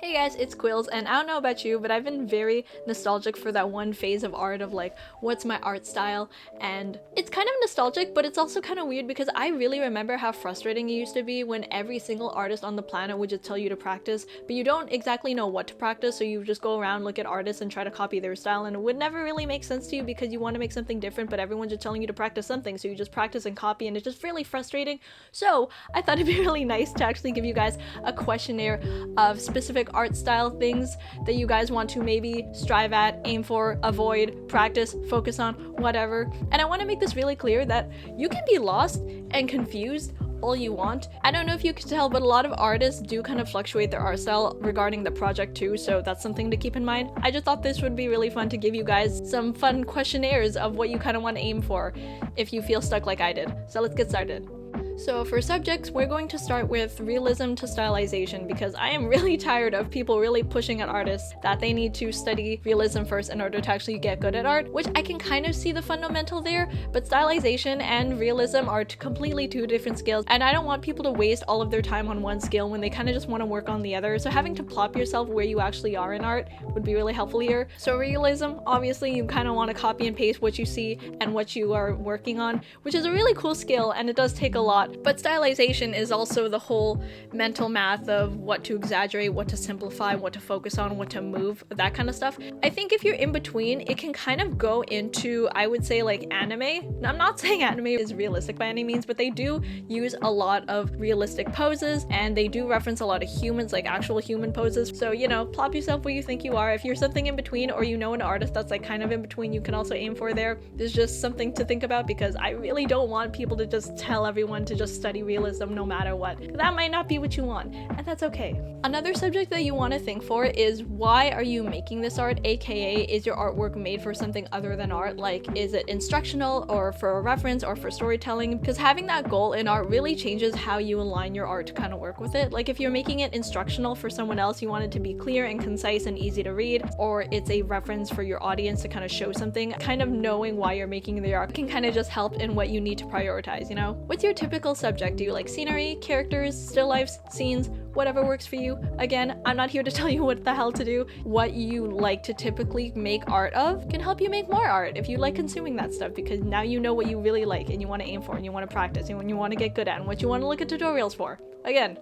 Hey guys, it's Quills, and I don't know about you, but I've been very nostalgic for that one phase of art of like, what's my art style? And it's kind of nostalgic, but it's also kind of weird because I really remember how frustrating it used to be when every single artist on the planet would just tell you to practice, but you don't exactly know what to practice, so you just go around, look at artists, and try to copy their style, and it would never really make sense to you because you want to make something different, but everyone's just telling you to practice something, so you just practice and copy, and it's just really frustrating. So I thought it'd be really nice to actually give you guys a questionnaire of specific art style things that you guys want to maybe strive at, aim for, avoid, practice, focus on, whatever. And I want to make this really clear that you can be lost and confused all you want. I don't know if you can tell, but a lot of artists do kind of fluctuate their art style regarding the project too, so that's something to keep in mind. I just thought this would be really fun to give you guys some fun questionnaires of what you kind of want to aim for if you feel stuck like I did. So let's get started. So for subjects, we're going to start with realism to stylization because I am really tired of people really pushing at artists that they need to study realism first in order to actually get good at art, which I can kind of see the fundamental there, but stylization and realism are completely two different skills, and I don't want people to waste all of their time on one skill when they kind of just want to work on the other, so having to plop yourself where you actually are in art would be really helpful here. So realism, obviously you kind of want to copy and paste what you see and what you are working on, which is a really cool skill and it does take a lot. But stylization is also the whole mental math of what to exaggerate, what to simplify, what to focus on, what to move, that kind of stuff. I think if you're in between, it can kind of go into, I would say, like anime. Now, I'm not saying anime is realistic by any means, but they do use a lot of realistic poses and they do reference a lot of humans, like actual human poses. So, you know, plop yourself where you think you are. If you're something in between or you know an artist that's like kind of in between, you can also aim for there. There's just something to think about because I really don't want people to just tell everyone to just study realism no matter what. That might not be what you want, and that's okay. Another subject that you want to think for is why are you making this art, aka is your artwork made for something other than art? Like, is it instructional or for a reference or for storytelling? Because having that goal in art really changes how you align your art to kind of work with it. Like if you're making it instructional for someone else, you want it to be clear and concise and easy to read, or it's a reference for your audience to kind of show something, kind of knowing why you're making the art can kind of just help in what you need to prioritize, you know? What's your typical subject? Do you like scenery, characters, still lifes, scenes, whatever works for you? Again, I'm not here to tell you what the hell to do. What you like to typically make art of can help you make more art if you like consuming that stuff, because now you know what you really like and you want to aim for and you want to practice and you want to get good at and what you want to look at tutorials for. Again,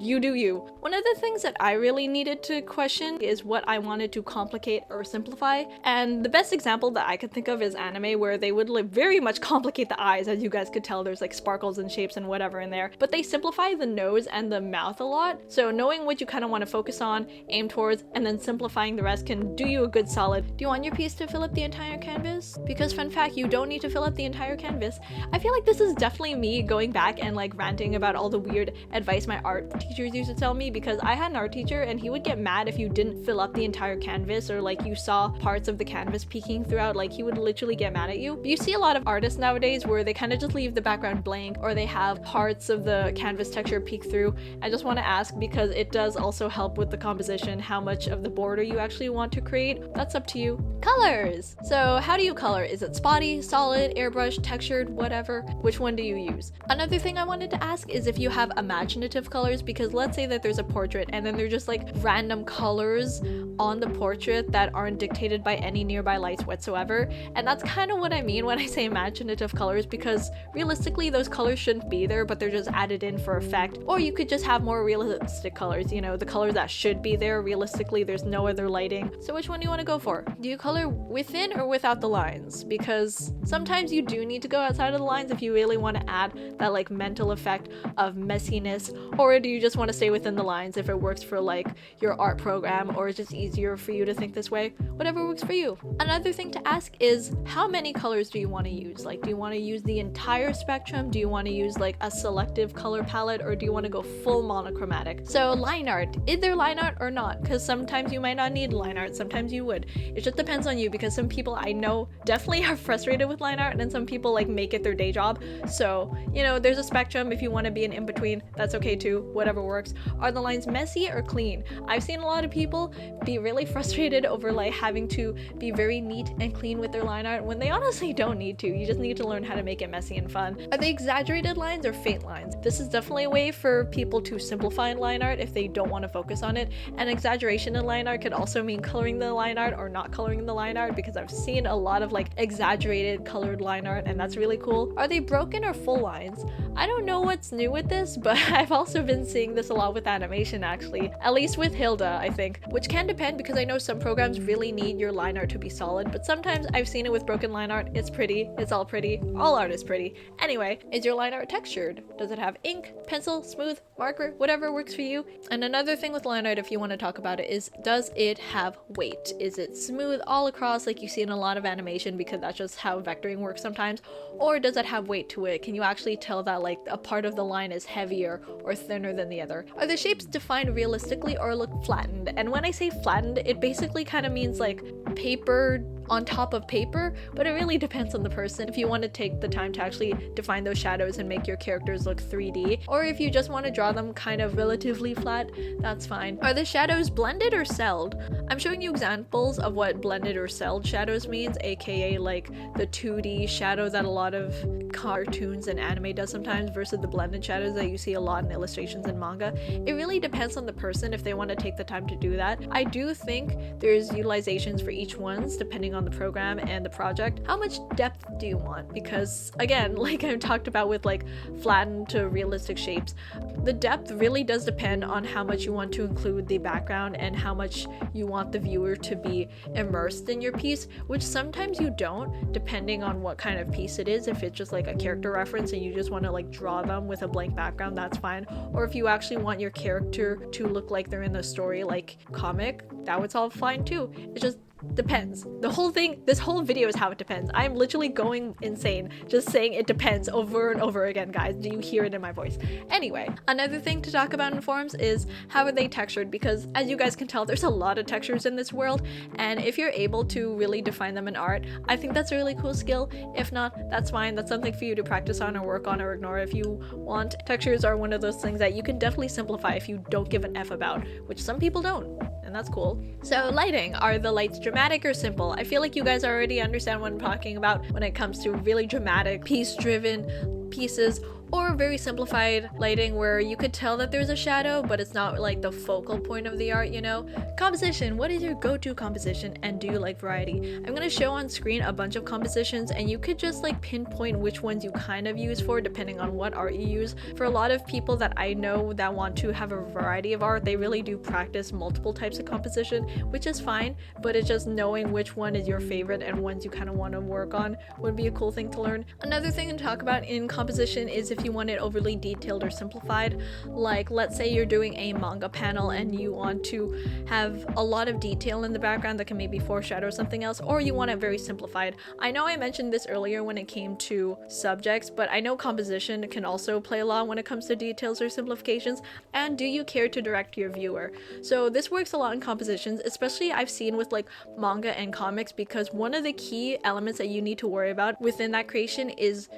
you do you. One of the things that I really needed to question is what I wanted to complicate or simplify, and the best example that I could think of is anime, where they would like very much complicate the eyes. As you guys could tell, there's like sparkles and shapes and whatever in there, but they simplify the nose and the mouth a lot. So knowing what you kind of want to focus on, aim towards, and then simplifying the rest can do you a good solid. Do you want your piece to fill up the entire canvas? Because fun fact, you don't need to fill up the entire canvas. I feel like this is definitely me going back and like ranting about all the weird advice my art teachers used to tell me, because I had an art teacher and he would get mad if you didn't fill up the entire canvas or like you saw parts of the canvas peeking throughout. Like he would literally get mad at you. But you see a lot of artists nowadays where they kind of just leave the background blank or they have parts of the canvas texture peek through. I just want to ask, because it does also help with the composition, how much of the border you actually want to create. That's up to you. Colors! So how do you color? Is it spotty, solid, airbrush, textured, whatever? Which one do you use? Another thing I wanted to ask is if you have imaginative colors, because let's say that there's a portrait and then there's just like random colors on the portrait that aren't dictated by any nearby lights whatsoever. And that's kind of what I mean when I say imaginative colors, because realistically those colors shouldn't be there, but they're just added in for effect. Or you could just have more realistic colors, you know, the colors that should be there. Realistically, there's no other lighting. So which one do you want to go for? Do you color within or without the lines? Because sometimes you do need to go outside of the lines if you really want to add that like mental effect of messiness, or do you just want to stay within the lines if it works for like your art program, or it's just easier for you to think this way? Whatever works for you. Another thing to ask is how many colors do you want to use? Like, do you want to use the entire spectrum? Do you want to use like a selective color palette, or do you want to go full monochromatic? So line art, is there line art or not? Because sometimes you might not need line art, sometimes you would. It just depends on you, because some people I know definitely are frustrated with line art and then some people like make it their day job. So, you know, there's a spectrum. If you want to be an in-between, that's okay too. Whatever whatever works. Are the lines messy or clean? I've seen a lot of people be really frustrated over like having to be very neat and clean with their line art when they honestly don't need to. You just need to learn how to make it messy and fun. Are they exaggerated lines or faint lines? This is definitely a way for people to simplify line art if they don't want to focus on it, and exaggeration in line art could also mean coloring the line art or not coloring the line art, because I've seen a lot of like exaggerated colored line art and that's really cool. Are they broken or full lines? I don't know what's new with this, but I've also been seeing this a lot with animation actually, at least with Hilda I think, which can depend because I know some programs really need your line art to be solid, but sometimes I've seen it with broken line art. It's pretty, it's all pretty, all art is pretty. Anyway, is your line art textured? Does it have ink, pencil, smooth, marker, whatever works for you? And another thing with line art, if you want to talk about it, is does it have weight? Is it smooth all across like you see in a lot of animation because that's just how vectoring works sometimes, or does it have weight to it? Can you actually tell that like a part of the line is heavier or thinner than the other? Are the shapes defined realistically or look flattened? And when I say flattened, it basically kind of means like paper on top of paper, but it really depends on the person. If you want to take the time to actually define those shadows and make your characters look 3D, or if you just want to draw them kind of relatively flat, that's fine. Are the shadows blended or celled? I'm showing you examples of what blended or celled shadows means, aka like the 2D shadow that a lot of cartoons and anime does sometimes versus the blended shadows that you see a lot in illustrations and manga. It really depends on the person if they want to take the time to do that. I do think there's utilizations for each one's depending on the program and the project. How much depth do you want? Because again, like I've talked about with like flattened to realistic shapes, the depth really does depend on how much you want to include the background and how much you want the viewer to be immersed in your piece, which sometimes you don't, depending on what kind of piece it is. If it's just like a character reference and you just want to like draw them with a blank background, that's fine. Or if you actually want your character to look like they're in the story like comic, that was all fine too. It just depends. The whole thing, this whole video is how it depends. I'm literally going insane just saying it depends over and over again, guys. Do you hear it in my voice? Anyway, another thing to talk about in forms is how are they textured, because as you guys can tell, there's a lot of textures in this world, and if you're able to really define them in art, I think that's a really cool skill. If not, that's fine. That's something for you to practice on or work on or ignore if you want. Textures are one of those things that you can definitely simplify if you don't give an F about, which some people don't, and that's cool. So lighting, are the lights dramatic or simple? I feel like you guys already understand what I'm talking about when it comes to really dramatic, piece-driven pieces, or very simplified lighting where you could tell that there's a shadow, but it's not like the focal point of the art, you know? Composition, what is your go-to composition and do you like variety? I'm gonna show on screen a bunch of compositions and you could just like pinpoint which ones you kind of use for depending on what art you use. For a lot of people that I know that want to have a variety of art, they really do practice multiple types of composition, which is fine, but it's just knowing which one is your favorite and ones you kind of want to work on would be a cool thing to learn. Another thing to talk about in composition is if you want it overly detailed or simplified. Like let's say you're doing a manga panel and you want to have a lot of detail in the background that can maybe foreshadow something else, or you want it very simplified. I know I mentioned this earlier when it came to subjects, but I know composition can also play a lot when it comes to details or simplifications. And do you care to direct your viewer? So this works a lot in compositions, especially I've seen with like manga and comics, because one of the key elements that you need to worry about within that creation is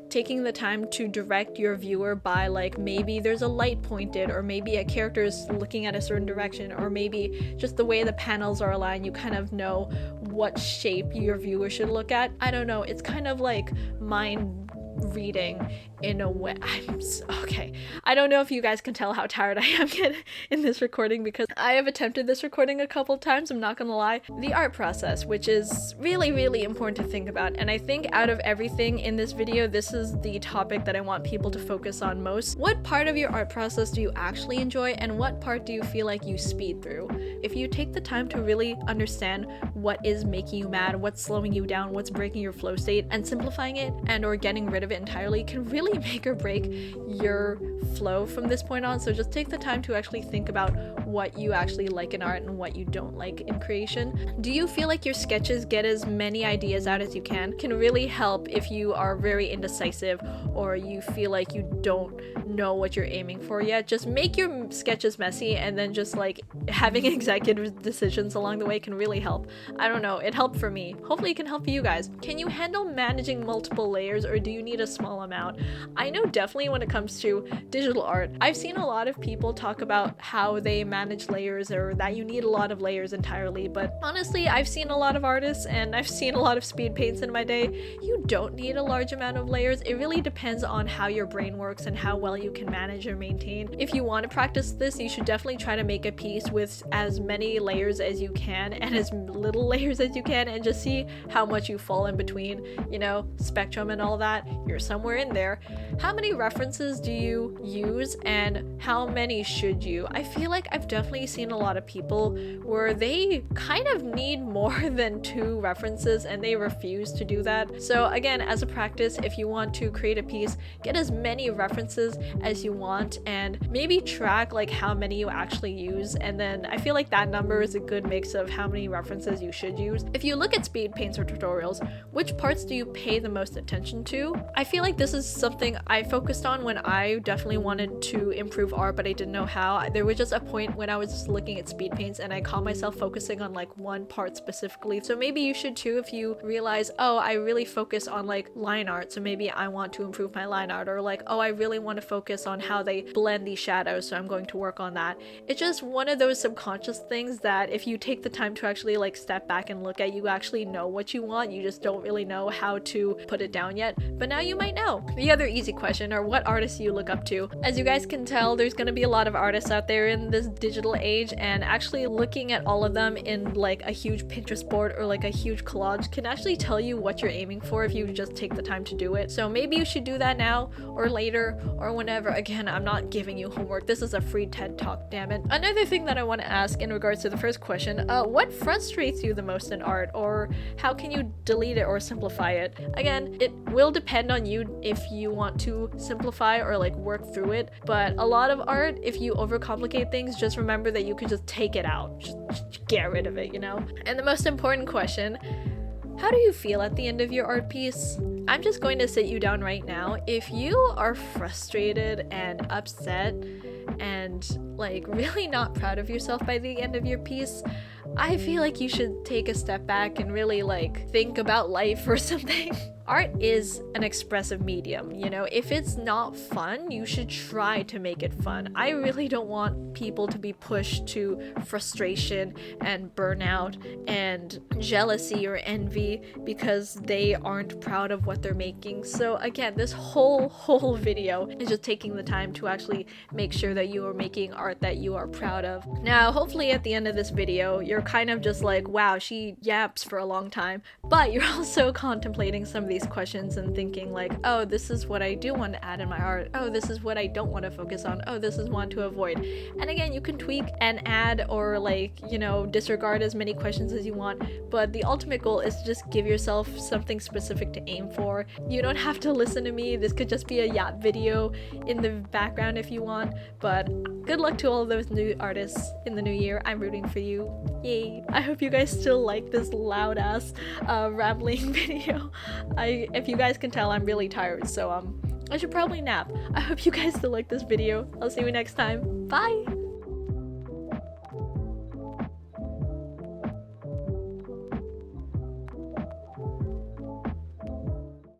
taking the time to direct your viewer by like maybe there's a light pointed, or maybe a character is looking at a certain direction, or maybe just the way the panels are aligned, you kind of know what shape your viewer should look at. I don't know, it's kind of like mind reading in a way. Okay, I don't know if you guys can tell how tired I am in this recording, because I have attempted this recording a couple times, I'm not gonna lie. The art process, which is really important to think about, and I think out of everything in this video, this is the topic that I want people to focus on most. What part of your art process do you actually enjoy, and what part do you feel like you speed through? If you take the time to really understand what is making you mad, what's slowing you down, what's breaking your flow state, and simplifying it and or getting rid of it entirely can really make or break your flow from this point on. So just take the time to actually think about what you actually like in art and what you don't like in creation. Do you feel like your sketches get as many ideas out as you can really help if you are very indecisive or you feel like you don't know what you're aiming for yet. Just make your sketches messy, and then just like having executive decisions along the way can really help. I don't know, it helped for me. Hopefully it can help you guys. Can you handle managing multiple layers, or do you need a small amount? I know definitely when it comes to digital art, I've seen a lot of people talk about how they manage layers or that you need a lot of layers entirely, but honestly, I've seen a lot of artists and I've seen a lot of speed paints in my day. You don't need a large amount of layers. It really depends on how your brain works and how well you can manage or maintain. If you want to practice this, you should definitely try to make a piece with as many layers as you can and as little layers as you can, and just see how much you fall in between, you know, spectrum and all that. You're somewhere in there. How many references do you use and how many should you? I feel like I've definitely seen a lot of people where they kind of need more than 2 references and they refuse to do that. So again, as a practice, if you want to create a piece, get as many references as you want and maybe track like how many you actually use, and then I feel like that number is a good mix of how many references you should use. If you look at speed paints or tutorials, which parts do you pay the most attention to? I feel like this is something I focused on when I definitely wanted to improve art, but I didn't know how. There was just a point when I was just looking at speed paints and I caught myself focusing on like one part specifically. So maybe you should too if you realize, oh, I really focus on like line art, so maybe I want to improve my line art, or like, oh, I really want to focus on how they blend these shadows, so I'm going to work on that. It's just one of those subconscious things that if you take the time to actually like step back and look at, you actually know what you want. You just don't really know how to put it down yet, but now you might know. The other easy question are what artists you look up to. As you guys can tell, there's going to be a lot of artists out there in this digital age, and actually looking at all of them in like a huge Pinterest board or like a huge collage can actually tell you what you're aiming for if you just take the time to do it. So maybe you should do that now or later or whenever. Again, I'm not giving you homework. This is a free TED talk, damn it. Another thing that I want to ask in regards to the first question, what frustrates you the most in art, or how can you delete it or simplify it? Again, it will depend on you if you want to simplify or like work through it, but a lot of art, if you overcomplicate things, just remember that you can just take it out, just get rid of it, you know? And the most important question, how do you feel at the end of your art piece? I'm just going to sit you down right now. If you are frustrated and upset and like really not proud of yourself by the end of your piece, I feel like you should take a step back and really like think about life or something. Art is an expressive medium, you know? If it's not fun, you should try to make it fun. I really don't want people to be pushed to frustration and burnout and jealousy or envy because they aren't proud of what they're making. So again, this whole video is just taking the time to actually make sure that you are making art that you are proud of. Now, hopefully at the end of this video, you're kind of just like, wow, she yaps for a long time, but you're also contemplating some of these questions and thinking like, oh, this is what I do want to add in my art. Oh, this is what I don't want to focus on. Oh, this is one to avoid. And again, you can tweak and add or like, you know, disregard as many questions as you want, but the ultimate goal is to just give yourself something specific to aim for. You don't have to listen to me. This could just be a yap video in the background if you want, but good luck to all those new artists in the new year. I'm rooting for you. Yay. I hope you guys still like this loud ass rambling video. If you guys can tell, I'm really tired, so I should probably nap. I hope you guys still like this video. I'll see you next time. Bye!